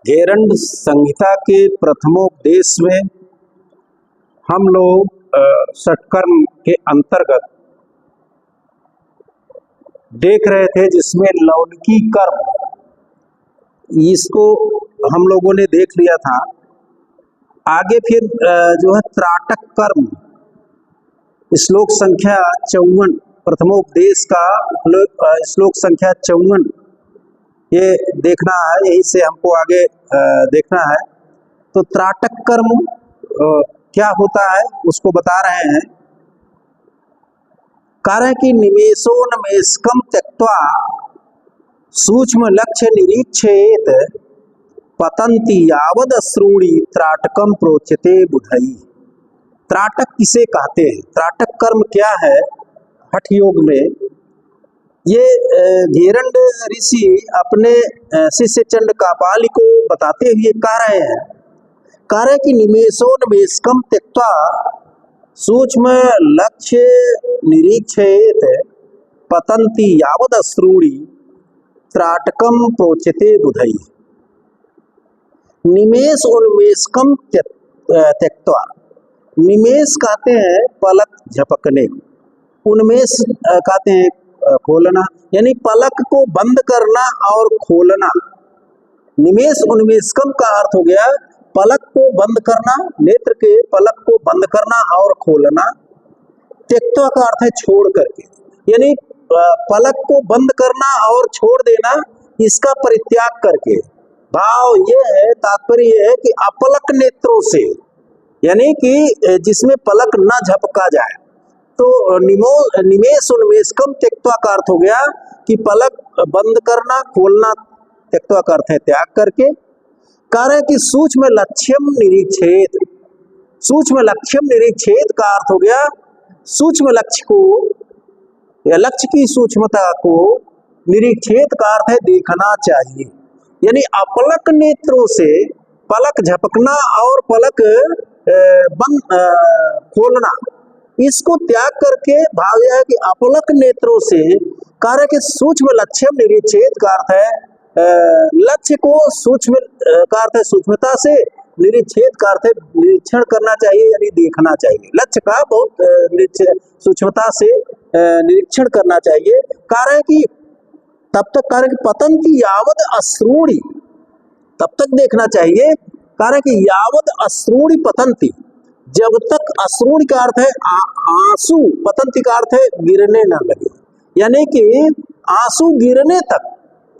घेरंड संहिता के प्रथमोपदेश में हम लोग षटकर्म के अंतर्गत देख रहे थे, जिसमें लौलिकी कर्म इसको हम लोगों ने देख लिया था। आगे फिर जो है त्राटक कर्म, श्लोक संख्या 54, प्रथमोपदेश का श्लोक संख्या 54 ये देखना है, यही से हमको आगे देखना है। तो त्राटक कर्म क्या होता है उसको बता रहे हैं। कार्य की निमेषोन्मेषकम त्यक्त्वा सूक्ष्म लक्ष्य निरीक्षेत पतंती यावद अश्रूणि त्राटकम प्रोच्यते बुधई। त्राटक किसे कहते हैं, त्राटक कर्म क्या है हठ योग में, ये घेरंड ऋषि अपने शिष्य चंडकापालि को बताते हुए कह रहे हैं। कार्य की निमेषोन्मेषकम त्यक्त्वा सूक्ष्म लक्ष्य निरीक्षेत पतंती यावद अश्रूणि त्राटकम प्रोच्यते बुधई। निमेष उन्मेषकम त्यक्त्वा, निमेष कहते हैं पलक झपकने, उन्मेष कहते हैं खोलना, यानी पलक को बंद करना और खोलना। निमेष उन्मेषकम का अर्थ हो गया पलक को बंद करना, नेत्र के पलक को बंद करना और खोलना। त्यक्त्वा का अर्थ है छोड़ करके, यानी पलक को बंद करना और छोड़ देना, इसका परित्याग करके। भाव ये है, तात्पर्य ये है कि अपलक नेत्रों से, यानी कि जिसमें पलक न झपका जाए। तो निमेष उन्मेषकम त्यक्त्वा का अर्थ हो गया कि पलक बंद करना, खोलना। त्यक्त्वा का अर्थ है त्याग करके। कार्य की सूक्ष्म लक्ष्यम निरीक्षेत, सूक्ष्म लक्ष्यम निरीक्षेत का अर्थ हो गया सूक्ष्म लक्ष्य को या लक्ष्य की सूक्ष्मता को, निरीक्षेत का अर्थ है देखना चाहिए, यानी अपलक नेत्रों से पलक झपकना और पलक बंद खोलना, इसको त्याग करके भाव यह है कि अपलक नेत्रों से कार्य के सूक्ष्म लक्ष्यम निरीक्षेत का अर्थ है लक्ष्य को सूक्ष्म का अर्थ है सूक्ष्मता से, निरीक्षेत का अर्थ है निरीक्षण करना चाहिए, यानी देखना चाहिए। लक्ष्य का बहुत सूक्ष्मता से निरीक्षण करना चाहिए। कार्य की तब तक कार्य की पतंती यावद अश्रूणि, तब तक देखना चाहिए कार्य की यावद अश्रूणि पतंती, जब तक अश्रूणि का अर्थ है आंसू, पतंती का अर्थ है गिरने न लगे, यानी कि आंसू गिरने तक,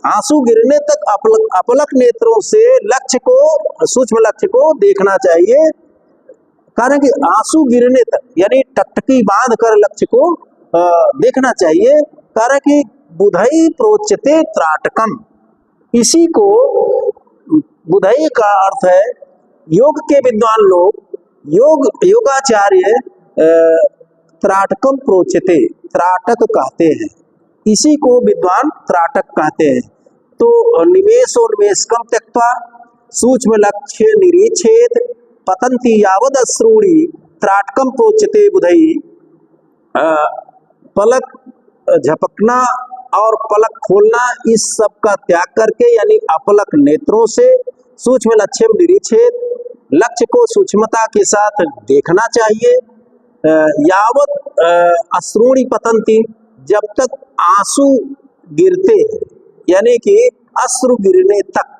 आंसू गिरने तक अपलक नेत्रों से लक्ष्य को, सूक्ष्म लक्ष्य को देखना चाहिए। कारण कि आंसू गिरने तक, यानी टकटकी बांध कर लक्ष्य को देखना चाहिए। कारण कि बुधई प्रोच्यते त्राटकम, इसी को बुधई का अर्थ है योग के विद्वान लोग, योगाचार्य त्राटकम प्रोच्यते, त्राटक कहते हैं, इसी को विद्वान त्राटक कहते हैं। तो निमेषोन्मेषकम त्यक्त्वा सूक्ष्म लक्ष्य निरीक्षेत पतंती यावद अश्रूणि त्राटकम प्रोच्यते बुधई। पलक झपकना और पलक खोलना, इस सब का त्याग करके, यानी अपलक नेत्रों से सूक्ष्म लक्ष्य निरीक्षेत, लक्ष्य को सूक्ष्मता के साथ देखना चाहिए। यावत अश्रूणि पतंती, जब तक आंसू गिरते हैं, यानी कि अश्रु गिरने तक,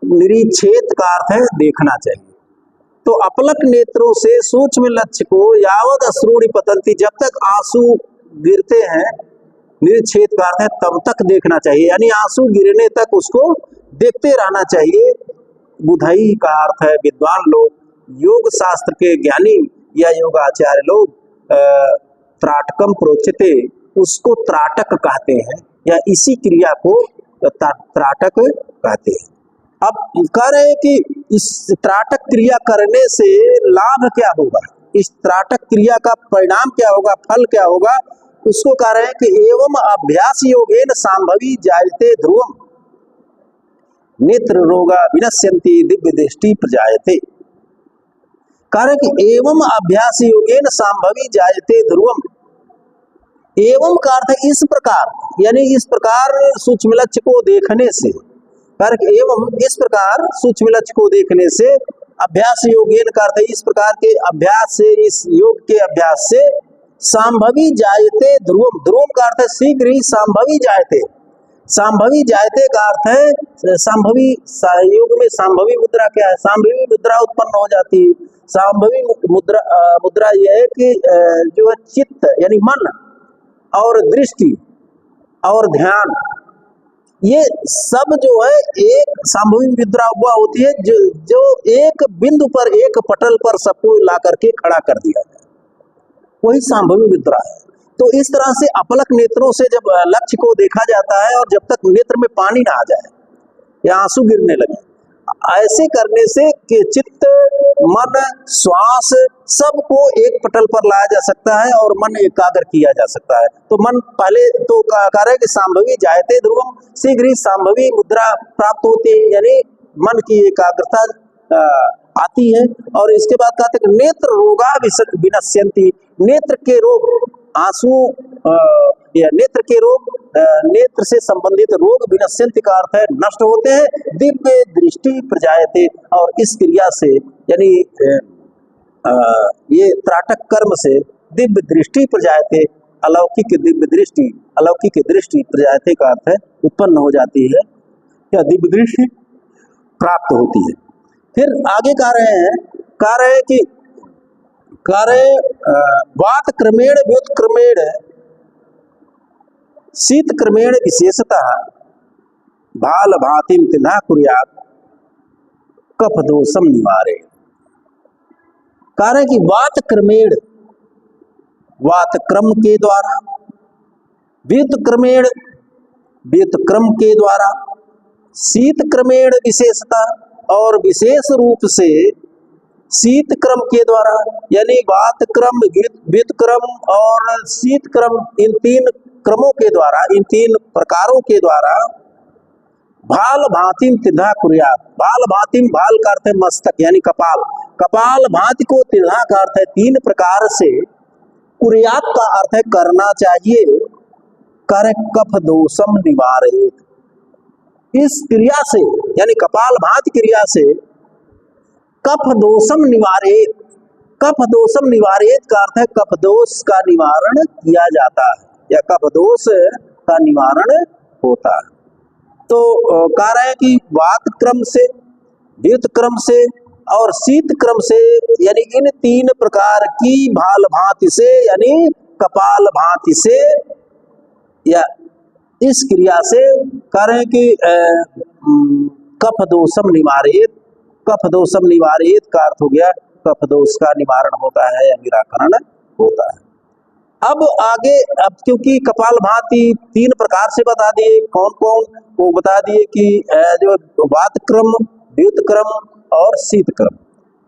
निरीक्षेत का अर्थ है देखना चाहिए। तो अपलक नेत्रों से सूक्ष्म लक्ष्य को यावत अश्रूणि पतंती, जब तक आंसू गिरते हैं, निरीक्षेत का अर्थ है तब तक देखना चाहिए, यानी आंसू गिरने तक उसको देखते रहना चाहिए। बुधई का अर्थ है विद्वान लोग, योग शास्त्र के ज्ञानी या योगाचार्य लोग त्राटकम प्रोच्यते, उसको त्राटक कहते हैं, या इसी क्रिया को त्राटक कहते हैं। अब कह रहे हैं कि इस त्राटक क्रिया करने से लाभ क्या होगा, इस त्राटक क्रिया का परिणाम क्या होगा, फल क्या होगा, उसको कह रहे हैं कि एवं अभ्यास योगेन संभवी जायते ध्रुवम नेत्र रोगा विनश्यन्ति दिव्य दृष्टि प्रजायते। कारण कि एवं अभ्यास योगेन संभवी जायते ध्रुवम, एवं का अर्थ इस प्रकार, यानी इस प्रकार सूक्ष्म लक्ष्य को देखने से, कारक एवं इस प्रकार सूक्ष्म लक्ष्य को देखने से अभ्यास योगेन का अर्थ है इस प्रकार के अभ्यास से, इस योग के अभ्यास से संभवी जायते ध्रुवम, ध्रुवम का अर्थ है शीघ्र ही संभवी जायते, संभवी जायते का अर्थ है संभवी, योग में संभवी मुद्रा क्या है, संभवी मुद्रा उत्पन्न हो जाती है। संभवी मुद्रा यह है कि जो है चित्त यानी मन और दृष्टि और ध्यान, ये सब जो है एक संभवी मुद्रा हुआ होती है जो एक बिंदु पर, एक पटल पर सबको ला करके खड़ा कर दिया जाए, वही संभवी मुद्रा है। तो इस तरह से अपलक नेत्रों से जब लक्ष्य को देखा जाता है और जब तक नेत्र में पानी ना आ जाए या आंसू गिरने लगे, ऐसे करने से कि चित्त, मन, श्वास सबको एक पटल पर लाया जा सकता है और मन एकाग्र किया जा सकता है। तो मन पहले तो कह रहे हैं कि संभवी जायते ध्रुवम, शीघ्र ही संभवी मुद्रा प्राप्त होती है, यानी मन की एकाग्रता आती है। और इसके बाद कहते हैं नेत्र रोगा विनश्यन्ति, नेत्र के रोग, आंसू या नेत्र के रोग, नेत्र से संबंधित रोग विनश्यन्ति का अर्थ है नष्ट होते हैं, दिव्य दृष्टि प्रजायते, और इस क्रिया से यानी ये त्राटक कर्म से दिव्य दृष्टि प्रजायते, अलौकिक दिव्य दृष्टि, अलौकिक दृष्टि प्रजायते का अर्थ है उत्पन्न हो जाती है या दिव्य दृष्टि प्राप्त होती है। फिर आगे कह रहे हैं कि वात क्रमेण व्युत्क्रमेण शीत क्रमेण विशेषतः भाल भातिम तिन्हा कुर्यात् कफ दोषम निवारे। कारण कि वात क्रमेण, वात क्रम के द्वारा, व्युत्क्रमेण व्युत्क्रम के द्वारा, शीत क्रमेण विशेषता और विशेष रूप से शीत क्रम के द्वारा, यानी वात क्रम, व्युत्क्रम और शीत क्रम, इन तीन क्रमों के द्वारा, इन तीन प्रकारों के द्वारा भाल भातिम तिन्हा कुर्यात्, भाल भातिम, भाल का अर्थ है मस्तक यानी कपाल, कपाल भाति को तिन्हा का अर्थ है तीन प्रकार से, कुर्यात् का अर्थ है करना चाहिए, कर कफ दोषम निवारेत। इस क्रिया से यानी कपाल भाति क्रिया से कफ दोषम निवारेत, कफ दोषम निवारेत का अर्थ है कफ दोष का निवारण किया जाता है या कफ दोष का निवारण होता है। तो कह रहे हैं कि वात क्रम से, व्युत क्रम से और शीत क्रम से, यानी इन तीन प्रकार की भाल भांति से यानी कपाल भांति से या इस क्रिया से कह रहे हैं कि कफ दोषम निवारेत, कफ दोषम निवारेत का अर्थ हो गया कफ दोष का निवारण होता है या निराकरण होता है। अब आगे, अब क्योंकि कपाल भांति तीन प्रकार से बता दिए, कौन कौन वो बता दिए कि जो वात क्रम, व्युत क्रम और शीत क्रम,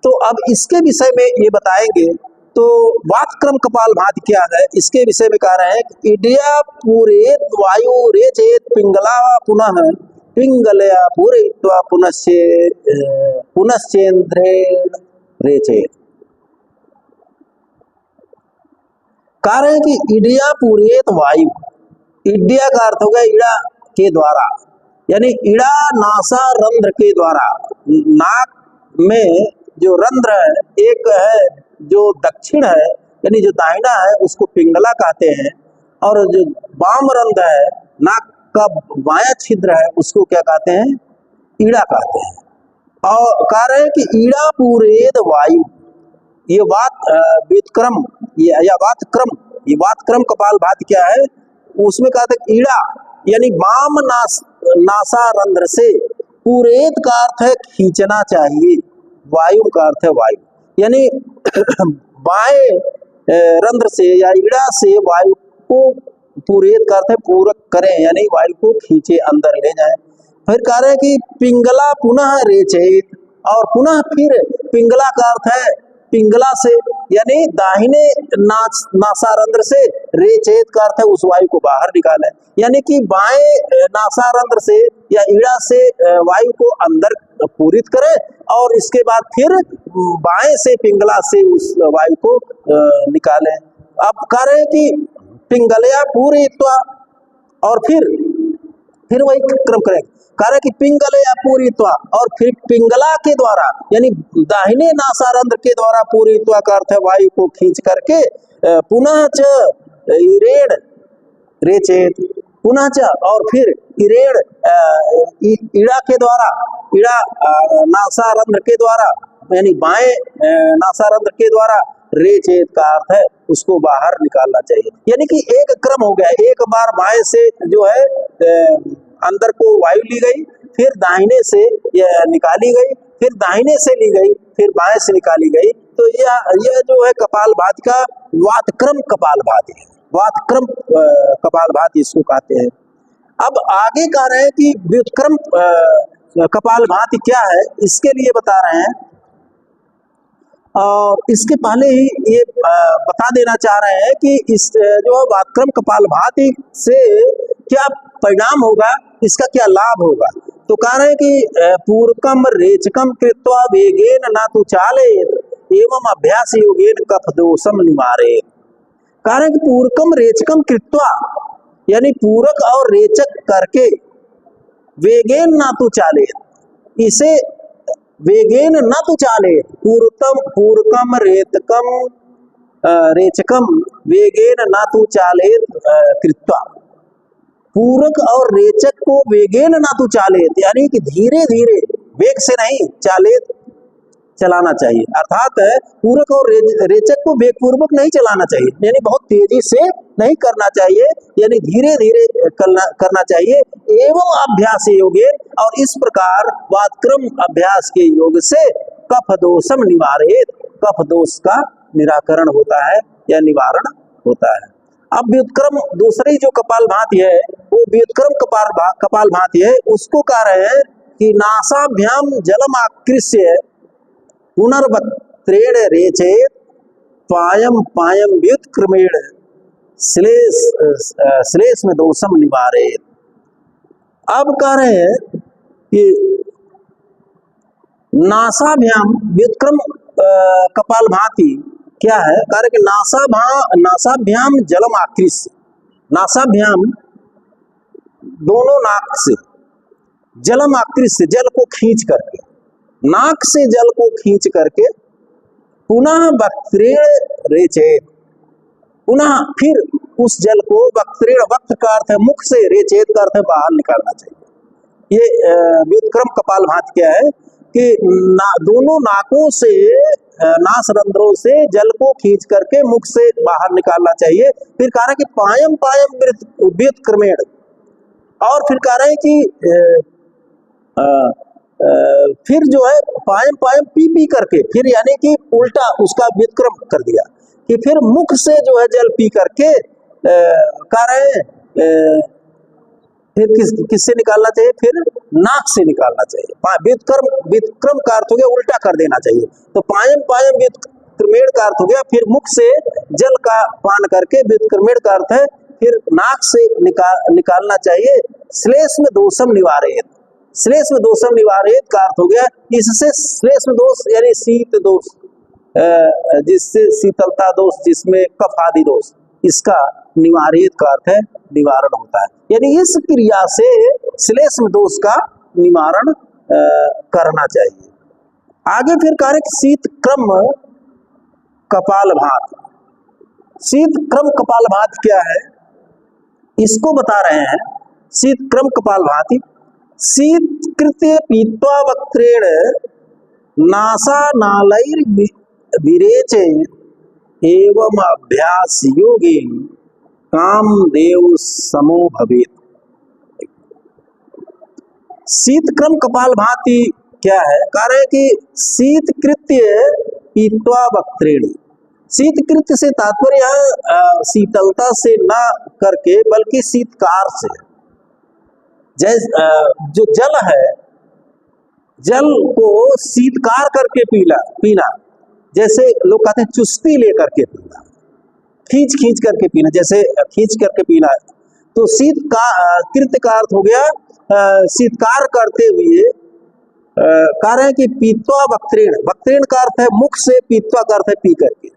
तो अब इसके विषय में ये बताएंगे। तो वात क्रम कपाल भांति क्या है, इसके विषय में कह रहे हैं इडिया पूरेत वायु रेचेत पिंगला पुनः पिंगलया पूरयित्वा पुनश्चेन्द्रेण रेचेत। कह रहे हैं कि इडिया पूरेत वायु, इडिया का अर्थ हो गया इड़ा के द्वारा, यानी इड़ा नासा रंध्र के द्वारा, नाक में जो रंध्र है, एक है जो दक्षिण है यानी जो दाहिना है उसको पिंगला कहते हैं, और जो वाम रंध्र है, नाक का बायां छिद्र है, उसको क्या कहते हैं, ईड़ा कहते हैं। और कह रहे हैं कि ईड़ा पूरेद वायु, ये वात व्युत्क्रम या वात क्रम, ये वात क्रम कपाल भाति क्या है, उसमें कहते हैं ईड़ा यानी वाम नासा रंध्र से, पूरेद का अर्थ है खींचना चाहिए, वायु का अर्थ है वायु, यानी बाएं रंध्र से या ईड़ा से वायु को, पूरेद का अर्थ है पूरक करें, यानी वायु को खींचे, अंदर ले जाए। फिर कह रहे हैं कि पिंगला पुनः रेचेत, और पुनः फिर पिंगला का अर्थ है पिंगला से, यानी दाहिने नासारंध्र से, रेचेत का अर्थ है उस वायु को बाहर निकाले, यानी कि बाएं नासारंध्र से या ईड़ा से वायु को अंदर पूरित करे और इसके बाद फिर बाएं से पिंगला से उस वायु को निकाले। अब कह रहे हैं कि पिंगलया पूरयित्वा, और फिर फिर वही क्रम करेंगे। कह रहे कि पिंगले अपूरित्वा, और फिर पिंगला के द्वारा यानी दाहिने नासारंध्र के द्वारा पूरित्वा का अर्थ है वायु को खींच करके पुनः च इरेण रेचेत, पुनः च और फिर इरेण इड़ा के द्वारा, इड़ा नासारंध्र के द्वारा यानी बाएं नासारंध्र के द्वारा रेचेत का अर्थ है उसको बाहर निकालना चाहिए। यानी कि एक क्रम हो गया, एक बार बाएं से जो है अंदर को वायु ली गई, फिर दाहिने से निकाली गई, फिर दाहिने से ली गई, फिर बाएं से निकाली गई। तो यह जो है कपालभाति का वातक्रम कपालभाति है, वातक्रम कपालभाति इसको कहते हैं। अब आगे कह रहे हैं कि व्युत्क्रम कपालभाति क्या है, इसके लिए बता रहे हैं। और इसके पहले ही ये बता देना चाह रहे हैं कि इस जो वातक्रम कपालभाति से क्या परिणाम होगा, इसका क्या लाभ होगा। तो कह रहे हैं कि पूर्वकम रेचकम कृत्वा वेगेन न तु चालेत एवं अभ्यास योगेन कफ दोषम निवारेत। कह रहे हैं कि पूर्वकम रेचकम कृत्वा यानी पूरक और रेचक करके वेगेन न तु चालेत, इसे वेगेन न तु चालेत, पूर्वकम रेचकम रेचकम वेगेन न तु चालेत कृत्वा, पूरक और रेचक को वेगेन न तु चालेत यानी कि धीरे धीरे, वेग से नहीं, चालेत चलाना चाहिए। अर्थात पूरक और रेचक को वेग पूर्वक नहीं चलाना चाहिए, यानी बहुत तेजी से नहीं करना चाहिए, यानी धीरे धीरे करना चाहिए। एवं अभ्यास योगेन, और इस प्रकार वातक्रम अभ्यास के योग से कफ दोषम निवारेत, कफ दोष का निराकरण होता है या निवारण होता है। अब व्युत्क्रम दूसरी जो कपालभाति है वो व्युत्क्रम कपालभाति है, उसको कह रहे हैं कि नासाभ्याम जलम आकृष्य पुनर्वक्त्रेण रेचेत पायम पायम व्युत्क्रमेण श्लेष्म दोषम निवारेत। अब कह रहे हैं कि नासाभ्याम व्युत्क्रम कपालभाति क्या है, कह रहे कि नासाभ्याम जलम आकृष्य, नासाभ्याम दोनों नाक से, जलम आकृष्य जल को खींच करके, नाक से जल को खींच करके, पुनः वक्त्रेण रेचेत, पुनः फिर उस जल को वक्त्रेण, वक्त का अर्थ है मुख से, रेचेत का अर्थ है बाहर निकालना चाहिए। ये व्युत्क्रम कपालभाति क्या है कि दोनों नाकों से, नासरंध्रों से जल को खींच करके मुख से बाहर निकालना चाहिए। फिर कह रहे हैं कि पायम पायम व्युत्क्रमेण, और फिर कह रहे हैं कि फिर जो है पायम पायम पी पी करके, फिर यानी कि उल्टा उसका व्युत्क्रम कर दिया कि फिर मुख से जो है जल पी करके कह रहे हैं फिर किससे निकालना चाहिए, फिर नाक से निकालना चाहिए। व्युत्क्रम का अर्थ हो गया उल्टा कर देना चाहिए, तो पायम पायम व्युत्क्रमेण का अर्थ हो गया फिर मुख से जल का पान करके, व्युत्क्रमेण का अर्थ है फिर नाक से निकालना चाहिए। श्लेष्म दोषम निवारेत, श्लेष्म दोषम निवारेत का अर्थ हो गया इससे श्लेष्म दोष यानी शीत दोष, जिससे शीतलता दोष, जिसमें कफ आदि दोष, इसका निवारेत का अर्थ है निवारण होता है। यानी इस क्रिया से श्लेष्म दोष का निवारण करना चाहिए। आगे फिर कार्य शीतक्रम कपालभाति, शीतक्रम कपालभाति क्या है इसको बता रहे हैं। शीतक्रम कपालभाति, शीतकृत्य पीत्वा वक्त्रेण नासा नालैर विरेचे एवं अभ्यास योगेन कामदेव समो भवेत्। शीतक्रम कपालभाति क्या है, कह रहे हैं कि शीतकृत्य पीत्वा वक्त्रेण, शीतकृत्य से तात्पर्य शीतलता से न करके बल्कि शीतकार से। जैसे जो जल है, जल को शीतकार करके पीना, जैसे लोग कहते हैं चुस्ती लेकर के पीना, खींच खींच करके पीना, जैसे खींच करके पीना, तो शीत का कृत्य का अर्थ हो गया शीतकार करते हुए। कह रहे हैं कि पीत्वा वक्त्रेण, वक्त्रेण का अर्थ है मुख से, पीत्वा का अर्थ है पी करके।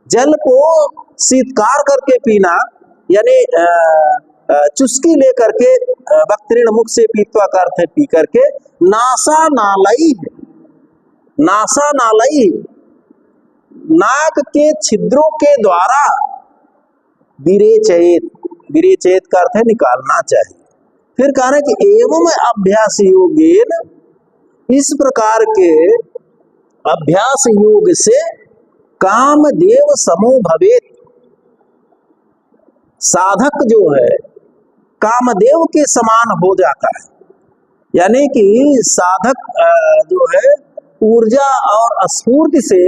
जल को शीतकार करके पीना यानी चुस्की ले करके वक्त्रेण मुख से पीत्वा का अर्थ है पी करके, नासा नालई है, नासा नालई नाक के छिद्रों के द्वारा विरेचयेत, विरेचयेत का अर्थ है निकालना चाहिए। फिर कह रहे कि एवं अभ्यास योगेन, इस प्रकार के अभ्यास योग से कामदेव समो भवेत, साधक जो है कामदेव के समान हो जाता है। यानी कि साधक जो है ऊर्जा और स्फूर्ति से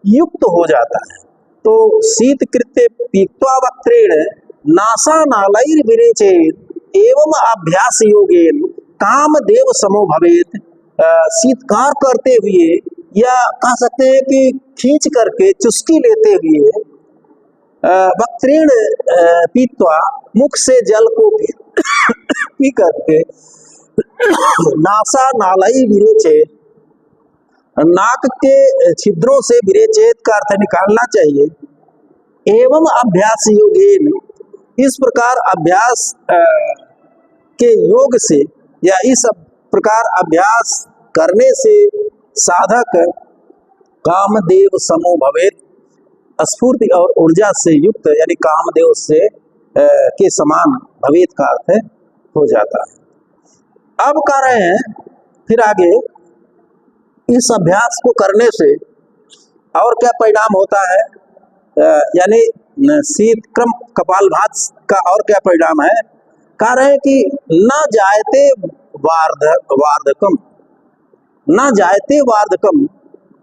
युक्त हो जाता है। तो शीत कृत्य पीत्वा वक्त्रेण नासा नालैर विरेचेत एवं अभ्यास योगेन कामदेव समो भवेत, शीतकार करते हुए या कह सकते हैं कि खींच करके चुस्की लेते हुए, वक्त्रेण पीत्वा मुख से जल को पी करके, नासा नालई विरेचे नाक के छिद्रों से विरेचेत का अर्थ निकालना चाहिए। एवं अभ्यास योगेन, इस प्रकार अभ्यास के योग से या इस प्रकार अभ्यास करने से साधक कामदेव समो भवेत, स्फूर्ति और ऊर्जा से युक्त यानी कामदेव से के समान भवेत का अर्थ है हो जाता है। अब कह रहे हैं फिर आगे, इस अभ्यास को करने से और क्या परिणाम होता है, यानी शीतक्रम कपालभात का और क्या परिणाम है। कह रहे हैं कि न जायते वार्धकम, न जायते वार्धकम,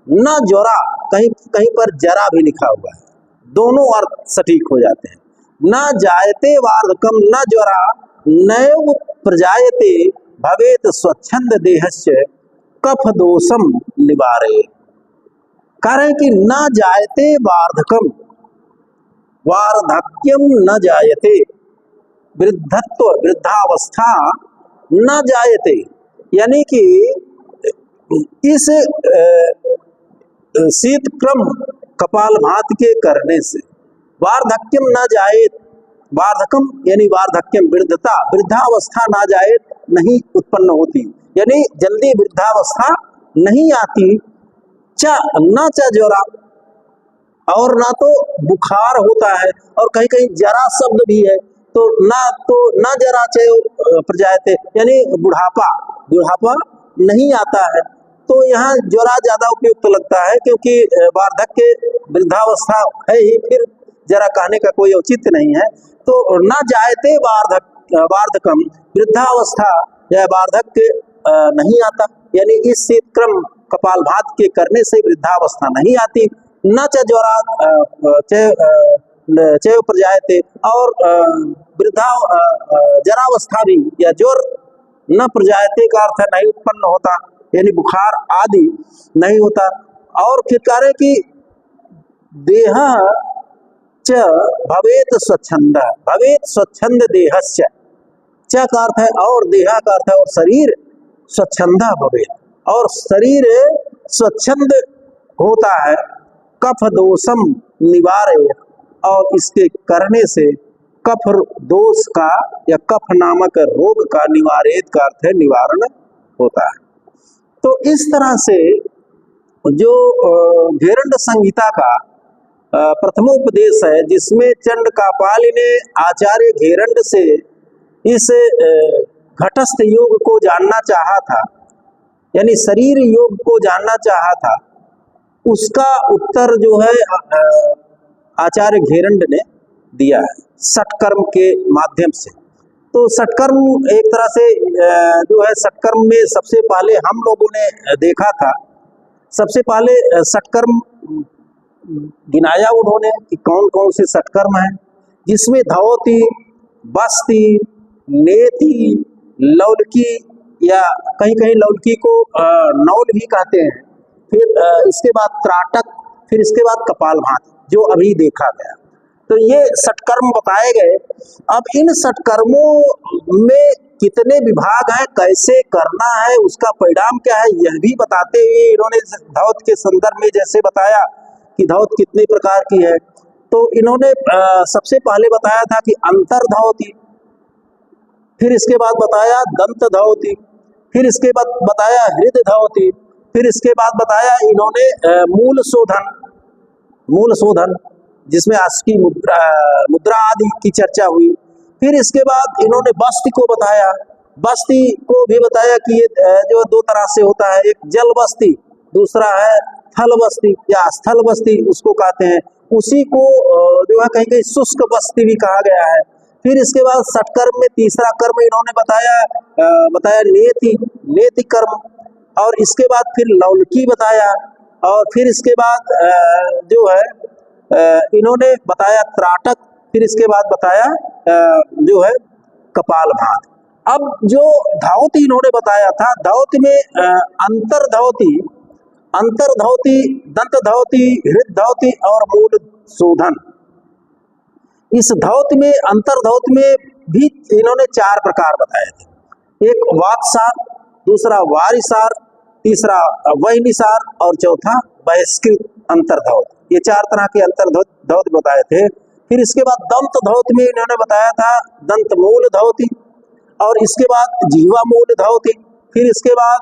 न ज्वरा, कहीं कहीं पर जरा भी लिखा हुआ है, दोनों अर्थ सटीक हो जाते हैं। न जायते वार्धकम न ज्वरा नैव प्रजायते भवेत स्वच्छंद देहस्य कफ दोषम निवारे। कह रहे हैं कि न जायते वार्धकम, वार्धक्यम न जायते, वृद्धत्व वृद्धावस्था न जायते, यानी कि इस शीतक्रम कपालभात के करने से वार्धक्यम न जाए, वार्धकम यानी वार्धक्यम वृद्धता, वृद्धावस्था ना जाए नहीं उत्पन्न होती, यानी जल्दी वृद्धावस्था नहीं आती। च न च ज्वरा, और ना तो बुखार होता है, और कहीं कहीं जरा शब्द भी है, तो न जरा च प्रजायते, यानी बुढ़ापा, बुढ़ापा नहीं आता है। तो यहाँ ज्वरा ज्यादा उपयुक्त लगता है, क्योंकि वार्धक्य वृद्धावस्था है ही, फिर जरा कहने का कोई औचित्य नहीं है। तो न जायते वार्धकम, वृद्धावस्था या वार्धक्य नहीं आता, यानी इस शीतक्रम कपालभात के करने से वृद्धावस्था नहीं आती। न च ज्वरा चैव प्रजायते, और वृद्धा जरावस्था भी या ज्वर न प्रजायते का अर्थ है नहीं उत्पन्न होता, यानी बुखार आदि नहीं होता। और फिर कह रहे कि देह च भवेत स्वच्छंद, भवेत स्वच्छंद देहस्य, च का अर्थ है और, देहा का अर्थ है और, शरीर स्वच्छंदा भवेत, और शरीर स्वच्छंद होता है, कफ दोषम निवारे, और इसके करने से कफ दोष का या कफ नामक रोग का निवारेत का अर्थ है निवारण होता है। तो इस तरह से जो घेरंड संहिता का प्रथमोपदेश है, जिसमें चंडकापालि ने आचार्य घेरंड से इस घटस्थ योग को जानना चाहा था, यानी शरीर योग को जानना चाहा था, उसका उत्तर जो है आचार्य घेरंड ने दिया है षटकर्म के माध्यम से। तो षटकर्म एक तरह से जो है, षटकर्म में सबसे पहले हम लोगों ने देखा था, सबसे पहले षटकर्म गिनाया उन्होंने कि कौन कौन से षटकर्म हैं, जिसमें धौती, बस्ती, नेति, लौलकी, या कहीं कहीं लौलकी को नौल भी कहते हैं, फिर इसके बाद त्राटक, फिर इसके बाद कपालभात जो अभी देखा गया। तो ये षटकर्म बताए गए। अब इन षटकर्मों में कितने विभाग हैं, कैसे करना है, उसका परिणाम क्या है, यह भी बताते हुए इन्होंने धौत के संदर्भ में जैसे बताया कि धौत कितने प्रकार की है, तो इन्होंने सबसे पहले बताया था कि अंतर्धौती, फिर इसके बाद बताया दंत धवती, फिर इसके बाद बताया हृदय धवती, फिर इसके बाद बताया इन्होंने मूल शोधन जिसमें आस्की मुद्रा मुद्रा आदि की चर्चा हुई। फिर इसके बाद इन्होंने बस्ती को बताया, बस्ती को भी बताया कि ये जो दो तरह से होता है, एक जल बस्ती, दूसरा है थल बस्ती या स्थल बस्ती उसको कहते हैं। उसी को जो है कहीं कहीं शुष्क बस्ती भी कहा गया है। फिर इसके बाद षटकर्म में तीसरा कर्म इन्होंने बताया नेति कर्म, और इसके बाद फिर लौलकी बताया, और फिर इसके बाद जो है इन्होंने बताया त्राटक, फिर इसके बाद बताया जो है कपालभाति। अब जो धावती इन्होंने बताया था, धावती में अंतर्धावती, दंत धावती, हृदय धावती और मूल शोधन। इस धावती में अंतर्धावती में भी इन्होंने 4 प्रकार बताए थे, एक वातसार, दूसरा वारिसार, तीसरा वहनिसार और चौथा बहिष्कृत अंतर्धावती। ये 4 तरह के अंतर्धावती बताए थे। फिर इसके बाद दंत धावती में इन्होंने बताया था दंत मूल धावती, और इसके बाद जीवा मूल धावती, फिर इसके बाद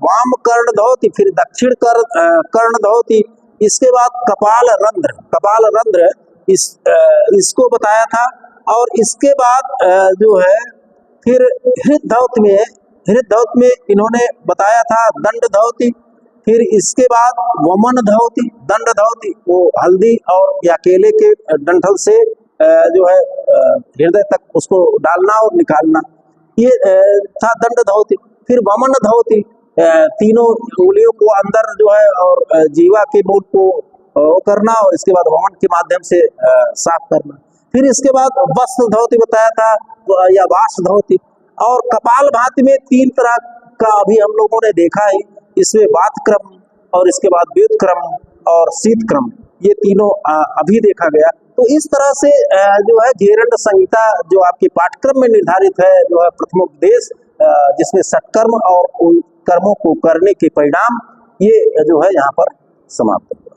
वाम कर्ण धावती, फिर दक्षिण कर्ण धावती, इसके बाद कपाल रंध्र इसको बताया था, और इसके बाद जो है फिर हृदय धावती में इन्होंने बताया था दंड धावती, फिर इसके बाद वमन धावती, दंड धावती, वो हल्दी और या केले के डंठल से जो है हृदय तक उसको डालना और निकालना, ये था दंड धावती। फिर वमन धावती, तीनों उंगलियों को अंदर जो है और जीवा के मूल को करना, और इसके बाद वमन के माध्यम से साफ करना। फिर इसके बाद वस्त्र धावती बताया था या वास धावती, और कपालभाति में 3 तरह का अभी हम लोगों ने देखा है, इसमें वात क्रम और इसके बाद व्युत क्रम और शीत क्रम, ये तीनों अभी देखा गया। तो इस तरह से जो है घेरंड संहिता जो आपके पाठ्यक्रम में निर्धारित है, जो है प्रथमोपदेश, जिसमें सत्कर्म और उन कर्मों को करने के परिणाम, ये जो है यहाँ पर समाप्त हुआ।